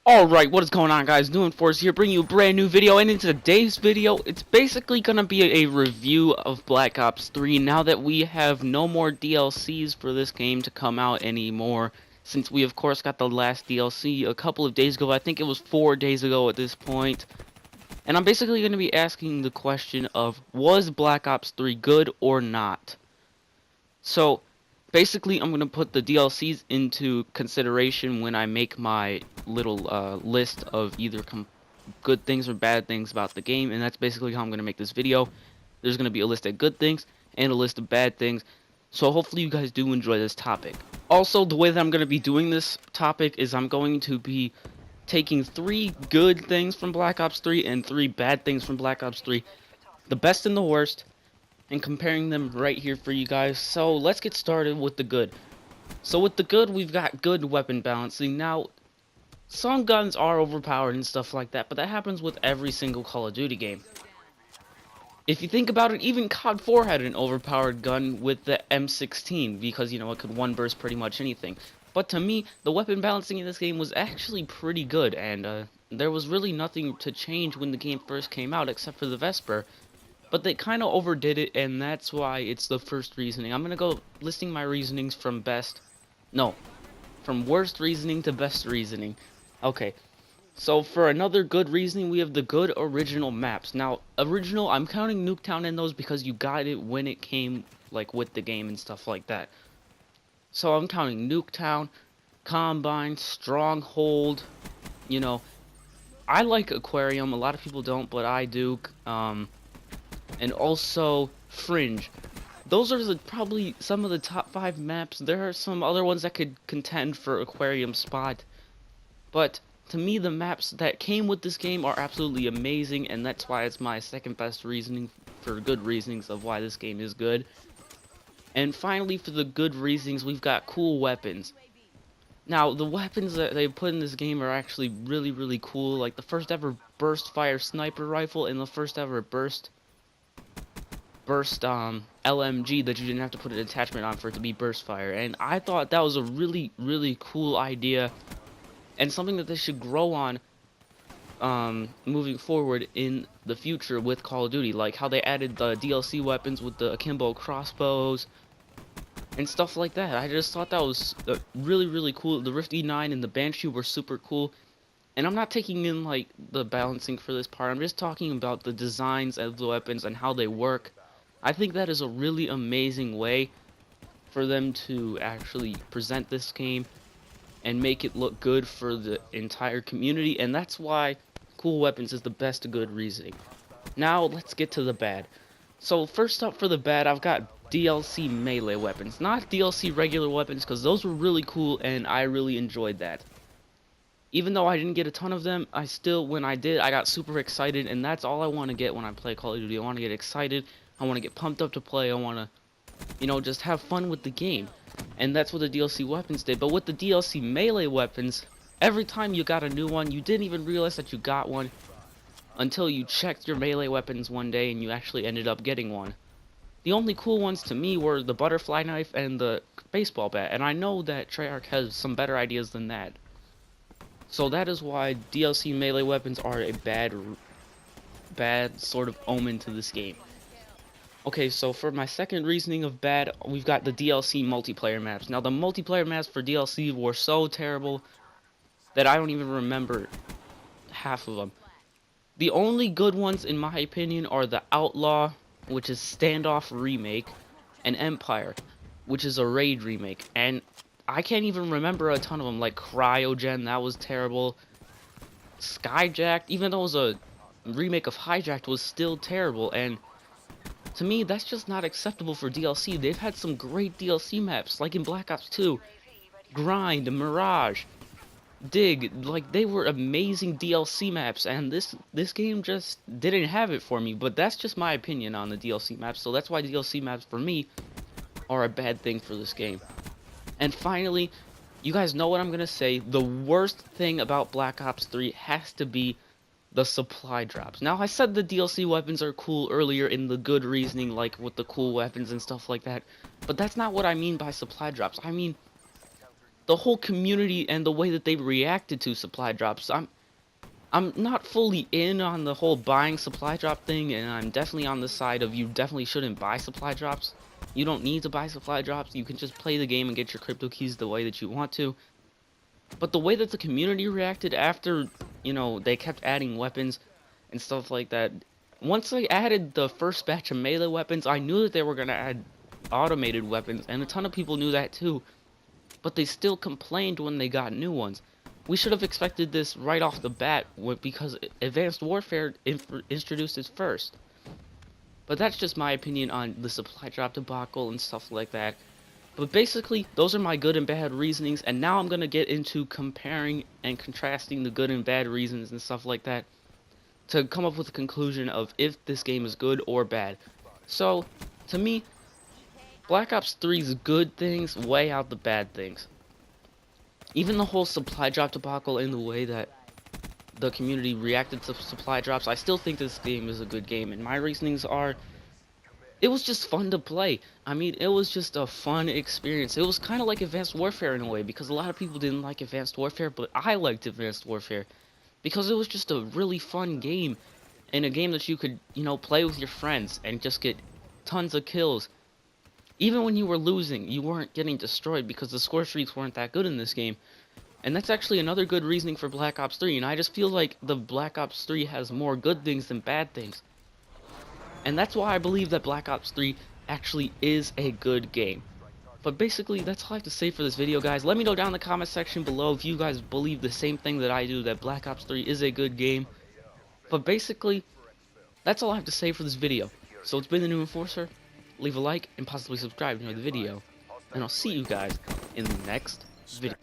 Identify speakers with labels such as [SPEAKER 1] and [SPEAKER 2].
[SPEAKER 1] Alright, what is going on, guys? TheNewEnforcer here, bringing you a brand new video, and in today's video, it's basically gonna be a review of Black Ops 3 now that we have no more DLCs for this game to come out anymore, since we of course got the last DLC a couple of days ago. I think it was 4 days ago at this point. And I'm basically gonna be asking the question of, was Black Ops 3 good or not? So, basically, I'm going to put the DLCs into consideration when I make my little list of either good things or bad things about the game, and that's basically how I'm going to make this video. There's going to be a list of good things and a list of bad things, so hopefully you guys do enjoy this topic. Also, the way that I'm going to be doing this topic is I'm going to be taking 3 good things from Black Ops 3 and 3 bad things from Black Ops 3, the best and the worst, and comparing them right here for you guys. So let's get started with the good. So with the good, we've got good weapon balancing. Now, some guns are overpowered and stuff like that, but that happens with every single Call of Duty game. If you think about it, even COD 4 had an overpowered gun with the M16, because, you know, it could one-burst pretty much anything. But to me, the weapon balancing in this game was actually pretty good, and there was really nothing to change when the game first came out, except for the Vesper. But they kind of overdid it, and that's why it's the first reasoning. I'm going to go listing my reasonings from from worst reasoning to best reasoning. Okay, so for another good reasoning, we have the good original maps. Now, original, I'm counting Nuketown in those because you got it when it came, like, with the game and stuff like that. So I'm counting Nuketown, Combine, Stronghold, you know. I like Aquarium, a lot of people don't, but I do, and also Fringe. Those are probably some of the top 5 maps. There are some other ones that could contend for Aquarium spot, but to me the maps that came with this game are absolutely amazing, and that's why it's my second best reasoning for good reasonings of why this game is good. And finally, for the good reasons, we've got cool weapons. Now, the weapons that they put in this game are actually really cool, like the first ever burst fire sniper rifle and the first ever burst LMG that you didn't have to put an attachment on for it to be burst fire. And I thought that was a really cool idea, and something that they should grow on moving forward in the future with Call of Duty, like how they added the DLC weapons with the akimbo crossbows and stuff like that. I just thought that was really cool. The Rift E9 and the Banshee were super cool. And I'm not taking in like the balancing for this part. I'm just talking about the designs of the weapons and how they work. I think that is a really amazing way for them to actually present this game and make it look good for the entire community, and that's why cool weapons is the best good reasoning. Now let's get to the bad. So first up for the bad, I've got DLC melee weapons, not DLC regular weapons, because those were really cool and I really enjoyed that. Even though I didn't get a ton of them, I still, when I did, I got super excited, and that's all I want to get when I play Call of Duty. I want to get excited, I want to get pumped up to play, I want to, you know, just have fun with the game. And that's what the DLC weapons did. But with the DLC melee weapons, every time you got a new one, you didn't even realize that you got one until you checked your melee weapons one day and you actually ended up getting one. The only cool ones to me were the butterfly knife and the baseball bat, and I know that Treyarch has some better ideas than that. So that is why DLC melee weapons are a bad sort of omen to this game. Okay, so for my second reasoning of bad, we've got the DLC multiplayer maps. Now, the multiplayer maps for DLC were so terrible that I don't even remember half of them. The only good ones, in my opinion, are the Outlaw, which is Standoff Remake, and Empire, which is a Raid Remake. And I can't even remember a ton of them, like Cryogen, that was terrible. Skyjacked, even though it was a remake of Hijacked, was still terrible, and to me, that's just not acceptable for DLC. They've had some great DLC maps, like in Black Ops 2, Grind, Mirage, Dig, like they were amazing DLC maps, and this game just didn't have it for me. But that's just my opinion on the DLC maps, so that's why DLC maps for me are a bad thing for this game. And finally, you guys know what I'm gonna say, the worst thing about Black Ops 3 has to be the supply drops. Now, I said the DLC weapons are cool earlier in the good reasoning, like with the cool weapons and stuff like that, but that's not what I mean by supply drops. I mean, the whole community and the way that they reacted to supply drops. I'm not fully in on the whole buying supply drop thing, and I'm definitely on the side of you definitely shouldn't buy supply drops. You don't need to buy supply drops. You can just play the game and get your crypto keys the way that you want to. But the way that the community reacted after, you know, they kept adding weapons and stuff like that. Once they added the first batch of melee weapons, I knew that they were going to add automated weapons, and a ton of people knew that too. But they still complained when they got new ones. We should have expected this right off the bat because Advanced Warfare introduced it first. But that's just my opinion on the supply drop debacle and stuff like that. But basically, those are my good and bad reasonings, and now I'm going to get into comparing and contrasting the good and bad reasons and stuff like that to come up with a conclusion of if this game is good or bad. So, to me, Black Ops 3's good things weigh out the bad things. Even the whole supply drop debacle in the way that the community reacted to supply drops, I still think this game is a good game, and my reasonings are it was just fun to play. I mean, it was just a fun experience. It was kind of like Advanced Warfare in a way, because a lot of people didn't like Advanced Warfare, but I liked Advanced Warfare, because it was just a really fun game, and a game that you could, you know, play with your friends, and just get tons of kills. Even when you were losing, you weren't getting destroyed, because the score streaks weren't that good in this game. And that's actually another good reasoning for Black Ops 3, and I just feel like the Black Ops 3 has more good things than bad things. And that's why I believe that Black Ops 3 actually is a good game. But basically, that's all I have to say for this video, guys. Let me know down in the comment section below if you guys believe the same thing that I do, that Black Ops 3 is a good game. But basically, that's all I have to say for this video. So it's been the New Enforcer. Leave a like and possibly subscribe to the video. And I'll see you guys in the next video.